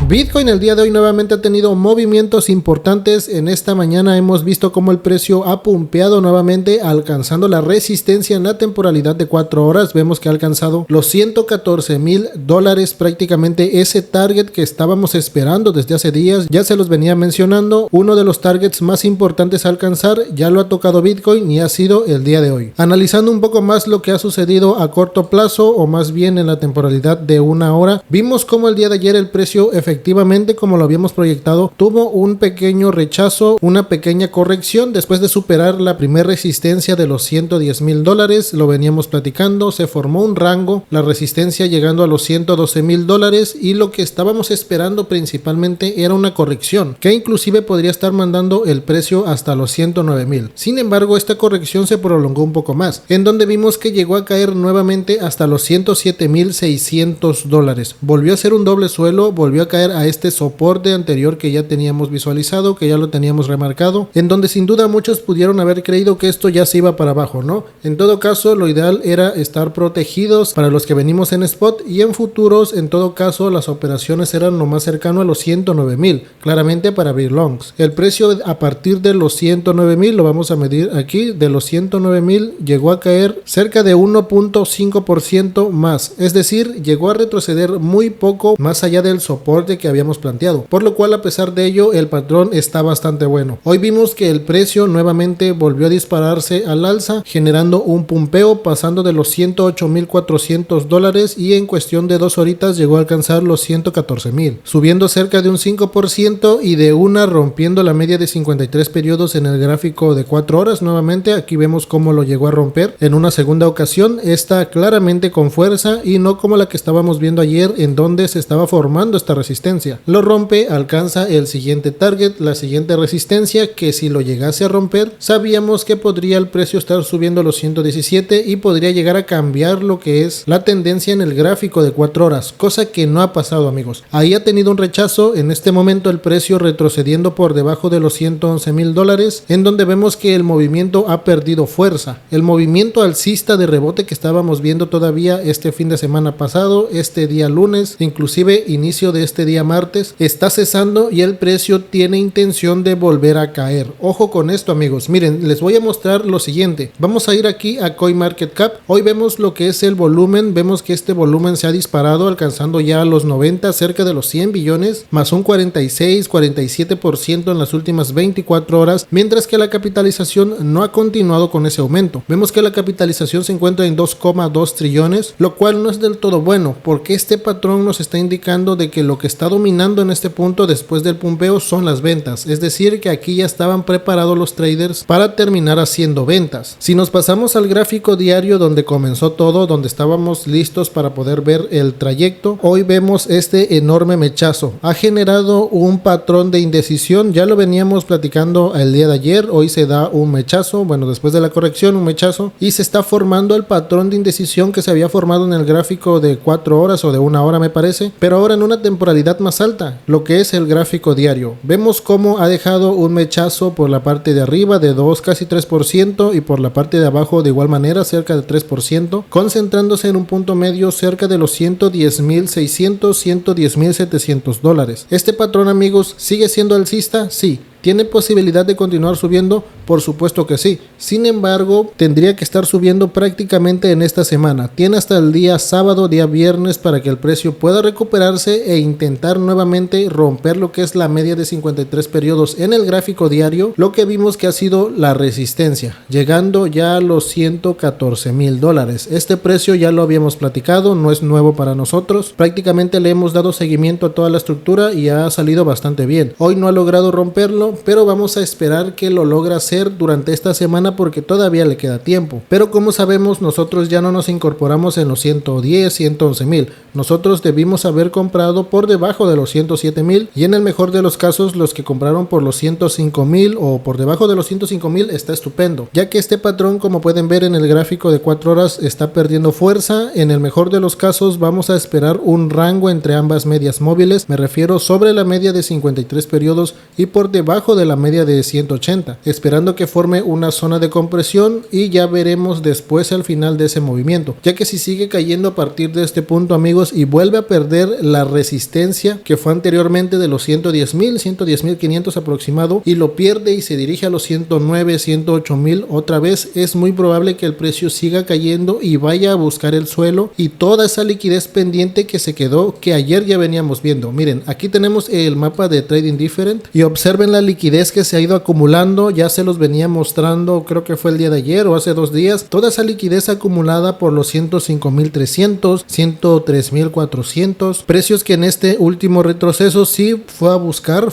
Bitcoin el día de hoy nuevamente ha tenido movimientos importantes. En esta mañana hemos visto cómo el precio ha pumpeado nuevamente, alcanzando la resistencia en la temporalidad de 4 horas. Vemos que ha alcanzado los $114,000, prácticamente ese target que estábamos esperando desde hace días. Ya se los venía mencionando, uno de los targets más importantes a alcanzar ya lo ha tocado Bitcoin y ha sido el día de hoy. Analizando un poco más lo que ha sucedido a corto plazo, o más bien en la temporalidad de 1 hora, vimos cómo el día de ayer el precio efectivamente, como lo habíamos proyectado, tuvo un pequeño rechazo, una pequeña corrección después de superar la primera resistencia de los $110,000. Lo veníamos platicando, se formó un rango, la resistencia llegando a los $112,000, y lo que estábamos esperando principalmente era una corrección que inclusive podría estar mandando el precio hasta los $109,000. Sin embargo, esta corrección se prolongó un poco más, en donde vimos que llegó a caer nuevamente hasta los $107,600. Volvió a ser un doble suelo, volvió a caer a este soporte anterior que ya teníamos visualizado, que ya lo teníamos remarcado, en donde sin duda muchos pudieron haber creído que esto ya se iba para abajo, ¿no? En todo caso, lo ideal era estar protegidos para los que venimos en spot, y en futuros, en todo caso, las operaciones eran lo más cercano a los $109,000, claramente para abrir longs. El precio a partir de los $109,000, lo vamos a medir aquí, de los $109,000 llegó a caer cerca de 1.5% más, es decir, llegó a retroceder muy poco más allá del soporte que habíamos planteado, por lo cual a pesar de ello el patrón está bastante bueno. Hoy vimos que el precio nuevamente volvió a dispararse al alza, generando un pumpeo pasando de los $108,400, y en cuestión de 2 horitas llegó a alcanzar los $114,000, subiendo cerca de un 5% y de una rompiendo la media de 53 periodos en el gráfico de 4 horas. Nuevamente aquí vemos cómo lo llegó a romper en una segunda ocasión, está claramente con fuerza y no como la que estábamos viendo ayer, en donde se estaba formando esta resistencia. Lo rompe, alcanza el siguiente target, la siguiente resistencia, que si lo llegase a romper sabíamos que podría el precio estar subiendo a los 117 y podría llegar a cambiar lo que es la tendencia en el gráfico de 4 horas, cosa que no ha pasado, amigos. Ahí ha tenido un rechazo, en este momento el precio retrocediendo por debajo de los $111,000, en donde vemos que el movimiento ha perdido fuerza. El movimiento alcista de rebote que estábamos viendo todavía este fin de semana pasado, este día lunes, inclusive inicio de este día martes, está cesando y el precio tiene intención de volver a caer. Ojo con esto, amigos. Miren, les voy a mostrar lo siguiente. Vamos a ir aquí a CoinMarketCap. Hoy vemos lo que es el volumen. Vemos que este volumen se ha disparado, alcanzando ya los 90, cerca de los 100 billones, más un 46-47% en las últimas 24 horas, mientras que la capitalización no ha continuado con ese aumento. Vemos que la capitalización se encuentra en 2,2 trillones, lo cual no es del todo bueno, porque este patrón nos está indicando de que lo que está dominando en este punto después del pumpeo son las ventas, es decir que aquí ya estaban preparados los traders para terminar haciendo ventas. Si nos pasamos al gráfico diario donde comenzó todo, donde estábamos listos para poder ver el trayecto, hoy vemos este enorme mechazo. Ha generado un patrón de indecisión, ya lo veníamos platicando el día de ayer. Hoy se da un mechazo, bueno, después de la corrección un mechazo, y se está formando el patrón de indecisión que se había formado en el gráfico de 4 horas o de 1 hora me parece, pero ahora en una temporalidad más alta, lo que es el gráfico diario. Vemos cómo ha dejado un mechazo por la parte de arriba de 2, casi 3%, y por la parte de abajo de igual manera cerca de 3%, concentrándose en un punto medio cerca de los $110,600, $110,700. Este patrón, amigos, ¿sigue siendo alcista? Sí. ¿Tiene posibilidad de continuar subiendo? Por supuesto que sí. Sin embargo, tendría que estar subiendo prácticamente en esta semana. Tiene hasta el día sábado, día viernes, para que el precio pueda recuperarse e intentar nuevamente romper lo que es la media de 53 periodos en el gráfico diario, lo que vimos que ha sido la resistencia, llegando ya a los $114,000. Este precio ya lo habíamos platicado, no es nuevo para nosotros. Prácticamente le hemos dado seguimiento a toda la estructura y ha salido bastante bien. Hoy no ha logrado romperlo, pero vamos a esperar que lo logre hacer durante esta semana porque todavía le queda tiempo. Pero como sabemos, nosotros ya no nos incorporamos en los 110, 111,000. Nosotros debimos haber comprado por debajo de los 107,000, y en el mejor de los casos los que compraron por los 105,000 o por debajo de los 105,000 está estupendo, ya que este patrón, como pueden ver en el gráfico de 4 horas, está perdiendo fuerza. En el mejor de los casos vamos a esperar un rango entre ambas medias móviles, me refiero sobre la media de 53 periodos y por debajo debajo de la media de 180, esperando que forme una zona de compresión y ya veremos después al final de ese movimiento, ya que si sigue cayendo a partir de este punto, amigos, y vuelve a perder la resistencia que fue anteriormente de los 110.000, 110.500 aproximado, y lo pierde y se dirige a los 109, 108.000 otra vez, es muy probable que el precio siga cayendo y vaya a buscar el suelo y toda esa liquidez pendiente que se quedó, que ayer ya veníamos viendo. Miren, aquí tenemos el mapa de Trading Different y observen la liquidez que se ha ido acumulando. Ya se los venía mostrando, creo que fue el día de ayer o hace 2 días, toda esa liquidez acumulada por los 105.300, 103.400, precios que en este último retroceso sí fue a buscar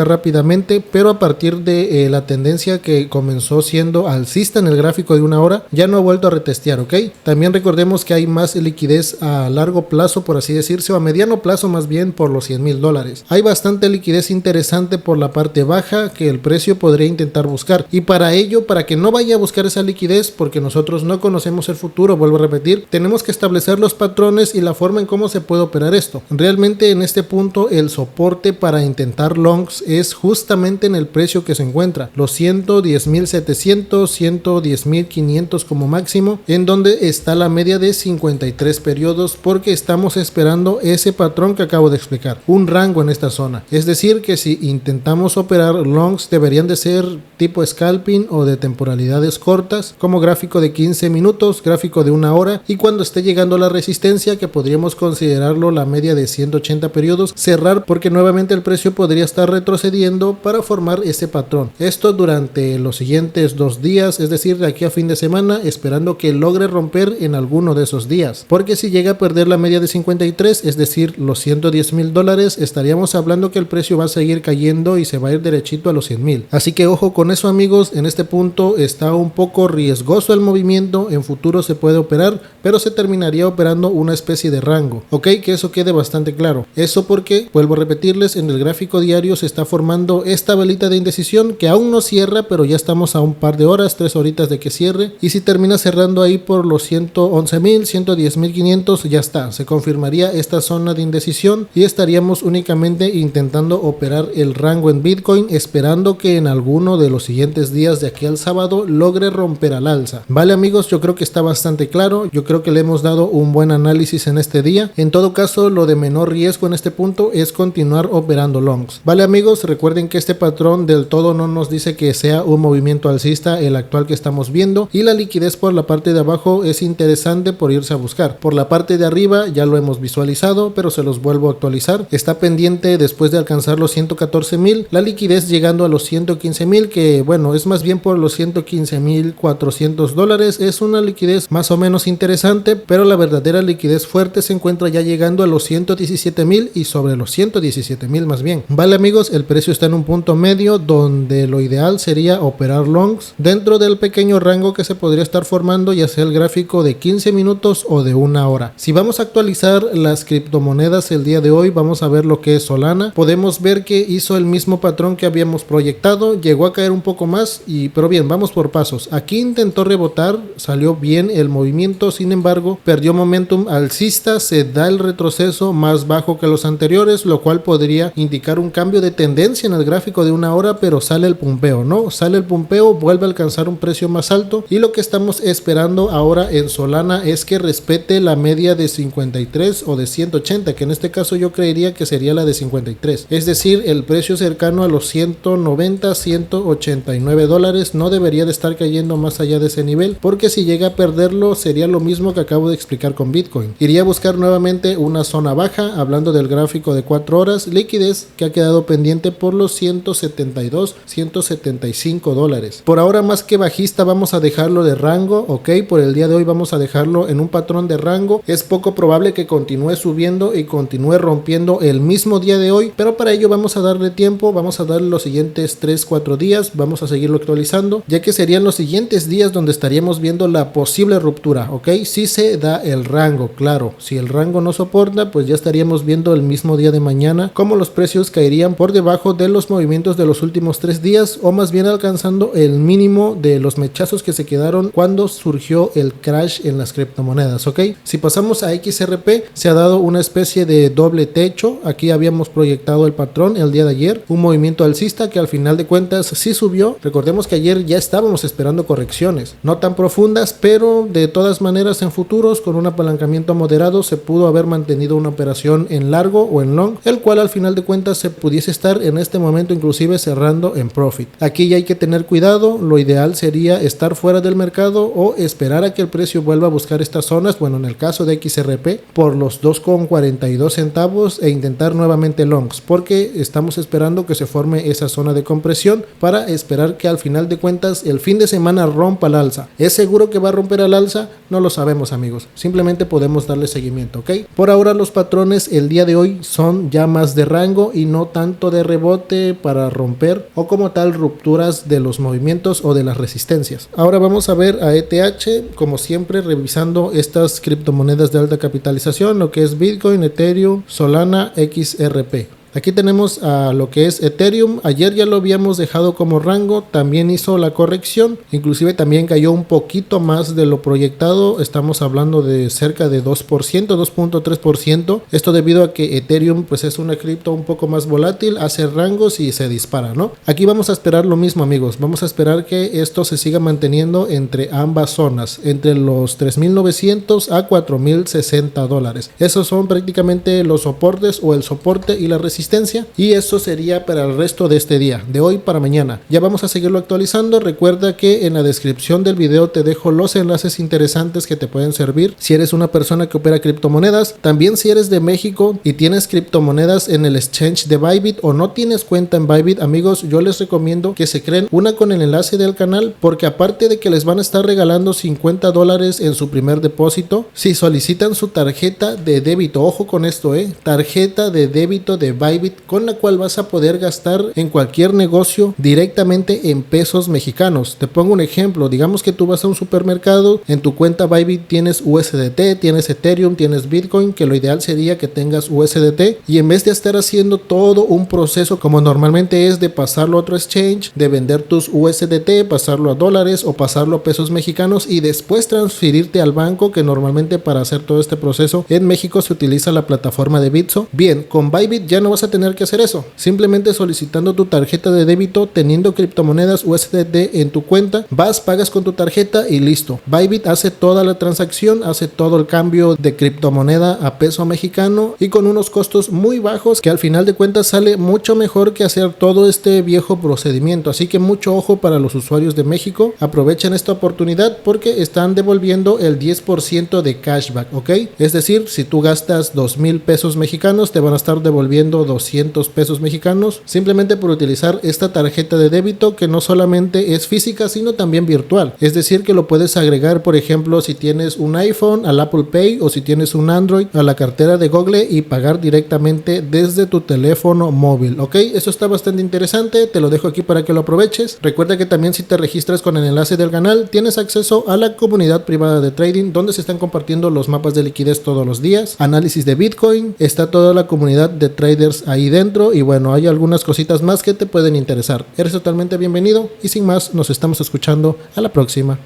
rápidamente, pero a partir de la tendencia que comenzó siendo alcista en el gráfico de una hora, ya no ha vuelto a retestear, ¿ok? También recordemos que hay más liquidez a largo plazo, por así decirse, o a mediano plazo más bien, por los $100.000. Hay bastante liquidez interesante por la parte baja que el precio podría intentar buscar, y para ello, para que no vaya a buscar esa liquidez, porque nosotros no conocemos el futuro, vuelvo a repetir, tenemos que establecer los patrones y la forma en cómo se puede operar esto. Realmente en este punto el soporte para intentar longs es justamente en el precio que se encuentra, los 110.700, 110.500 como máximo, en donde está la media de 53 periodos, porque estamos esperando ese patrón que acabo de explicar, un rango en esta zona. Es decir, que si intentamos operar longs deberían de ser tipo scalping o de temporalidades cortas, como gráfico de 15 minutos, gráfico de una hora, y cuando esté llegando a la resistencia, que podríamos considerarlo la media de 180 periodos, cerrar, porque nuevamente el precio podría estar retrocediendo para formar ese patrón. Esto durante los siguientes 2 días, es decir, de aquí a fin de semana, esperando que logre romper en alguno de esos días, porque si llega a perder la media de 53, es decir, los $110.000, estaríamos hablando que el precio va a seguir cayendo y se va a ir derechito a los 100.000. Así que ojo con eso, amigos. En este punto está un poco riesgoso el movimiento, en futuro se puede operar, pero se terminaría operando una especie de rango, ok, que eso quede bastante claro. Eso porque, vuelvo a repetirles, en el gráfico diario se está formando esta velita de indecisión que aún no cierra, pero ya estamos a un par de horas, 3 horitas de que cierre, y si termina cerrando ahí por los 111.000, 110.500, ya está, se confirmaría esta zona de indecisión y estaríamos únicamente intentando operar el rango en Bitcoin, esperando que en alguno de los siguientes días de aquí al sábado logre romper al alza. Vale, amigos, yo creo que está bastante claro, yo creo que le hemos dado un buen análisis en este día. En todo caso, lo de menor riesgo en este punto es continuar operando longs. Vale, amigos, recuerden que este patrón del todo no nos dice que sea un movimiento alcista el actual que estamos viendo, y la liquidez por la parte de abajo es interesante por irse a buscar. Por la parte de arriba ya lo hemos visualizado, pero se los vuelvo a actualizar. Está pendiente después de alcanzar los 114.000, la liquidez llegando a los 115.000, que bueno, es más bien por los $115.400, es una liquidez más o menos interesante, pero la verdadera liquidez fuerte se encuentra ya llegando a los 117.000 y sobre los 117.000 más bien. Vale, amigos, el precio está en un punto medio donde lo ideal sería operar longs dentro del pequeño rango que se podría estar formando, ya sea el gráfico de 15 minutos o de una hora. Si vamos a actualizar las criptomonedas el día de hoy, vamos a ver lo que es Solana. Podemos ver que hizo el mismo patrón que habíamos proyectado, llegó a caer un poco más, pero bien, vamos por pasos. Aquí intentó rebotar, salió bien el movimiento, sin embargo perdió momentum alcista, se da el retroceso más bajo que los anteriores, lo cual podría indicar un cambio de tendencia en el gráfico de una hora, pero sale el pumpeo, ¿no? Sale el pumpeo, vuelve a alcanzar un precio más alto, y lo que estamos esperando ahora en Solana es que respete la media de 53 o de 180, que en este caso yo creería que sería la de 53, es decir, el precio cercano a los 190, 189 dólares no debería de estar cayendo más allá de ese nivel, porque si llega a perderlo sería lo mismo que acabo de explicar con Bitcoin. Iría a buscar nuevamente una zona baja, hablando del gráfico de 4 horas, liquidez que ha quedado pendiente por los 172, 175 dólares. Por ahora, más que bajista, vamos a dejarlo de rango, ok, por el día de hoy vamos a dejarlo en un patrón de rango. Es poco probable que continúe subiendo y continúe rompiendo el mismo día de hoy, pero para ello vamos a darle tiempo, vamos a darle los siguientes 3-4 días, vamos a seguirlo actualizando, ya que serían los siguientes días donde estaríamos viendo la posible ruptura, ok, si se da el rango, claro, si el rango no soporta, pues ya estaríamos viendo el mismo día de mañana como los precios caerían por debajo de los movimientos de los últimos 3 días, o más bien alcanzando el mínimo de los mechazos que se quedaron cuando surgió el crash en las criptomonedas, ok. Si pasamos a XRP, se ha dado una especie de doble techo. Aquí habíamos proyectado el patrón el día de ayer, un movimiento alcista alcista que al final de cuentas sí subió. Recordemos que ayer ya estábamos esperando correcciones, no tan profundas, pero de todas maneras en futuros con un apalancamiento moderado se pudo haber mantenido una operación en largo o en long, el cual al final de cuentas se pudiese estar en este momento inclusive cerrando en profit. Aquí ya hay que tener cuidado, lo ideal sería estar fuera del mercado o esperar a que el precio vuelva a buscar estas zonas, bueno, en el caso de XRP por los 2,42 centavos e intentar nuevamente longs, porque estamos esperando que se forme esa zona de compresión para esperar que al final de cuentas el fin de semana rompa al alza. ¿Es seguro que va a romper al alza? No lo sabemos, amigos, simplemente podemos darle seguimiento, ¿ok? Por ahora los patrones el día de hoy son ya más de rango y no tanto de rebote para romper o como tal rupturas de los movimientos o de las resistencias. Ahora vamos a ver a ETH, como siempre revisando estas criptomonedas de alta capitalización, lo que es Bitcoin, Ethereum, Solana, XRP. Aquí tenemos a lo que es Ethereum. Ayer ya lo habíamos dejado como rango, también hizo la corrección, inclusive también cayó un poquito más de lo proyectado, estamos hablando de cerca de 2%, 2.3%, esto debido a que Ethereum pues es una cripto un poco más volátil, hace rangos y se dispara, ¿no? Aquí vamos a esperar lo mismo, amigos, vamos a esperar que esto se siga manteniendo entre ambas zonas, entre los 3.900 a 4.060 dólares. Esos son prácticamente los soportes o el soporte y la resistencia, y eso sería para el resto de este día, de hoy para mañana. Ya vamos a seguirlo actualizando. Recuerda que en la descripción del video te dejo los enlaces interesantes que te pueden servir si eres una persona que opera criptomonedas. También si eres de México y tienes criptomonedas en el exchange de Bybit o no tienes cuenta en Bybit, amigos, yo les recomiendo que se creen una con el enlace del canal, porque aparte de que les van a estar regalando 50 dólares en su primer depósito si solicitan su tarjeta de débito, ojo con esto, tarjeta de débito de Bybit, con la cual vas a poder gastar en cualquier negocio directamente en pesos mexicanos. Te pongo un ejemplo, digamos que tú vas a un supermercado, en tu cuenta Bybit tienes USDT, tienes Ethereum, tienes Bitcoin, que lo ideal sería que tengas USDT, y en vez de estar haciendo todo un proceso como normalmente es de pasarlo a otro exchange, de vender tus USDT, pasarlo a dólares o pasarlo a pesos mexicanos y después transferirte al banco, que normalmente para hacer todo este proceso en México se utiliza la plataforma de Bitso. Bien, con Bybit ya no vas a tener que hacer eso, simplemente solicitando tu tarjeta de débito, teniendo criptomonedas USDT en tu cuenta, vas, pagas con tu tarjeta y listo. Bybit hace toda la transacción, hace todo el cambio de criptomoneda a peso mexicano y con unos costos muy bajos que al final de cuentas sale mucho mejor que hacer todo este viejo procedimiento. Así que mucho ojo para los usuarios de México, aprovechen esta oportunidad porque están devolviendo el 10% de cashback, ¿ok? Es decir, si tú gastas 2,000 pesos mexicanos te van a estar devolviendo 200 pesos mexicanos simplemente por utilizar esta tarjeta de débito, que no solamente es física sino también virtual. Es decir, que lo puedes agregar, por ejemplo, si tienes un iPhone al Apple Pay o si tienes un Android a la cartera de Google y pagar directamente desde tu teléfono móvil, ¿ok? Eso está bastante interesante, te lo dejo aquí para que lo aproveches. Recuerda que también si te registras con el enlace del canal tienes acceso a la comunidad privada de trading, donde se están compartiendo los mapas de liquidez todos los días, análisis de Bitcoin, está toda la comunidad de traders ahí dentro y bueno, hay algunas cositas más que te pueden interesar. Eres totalmente bienvenido y sin más, nos estamos escuchando a la próxima.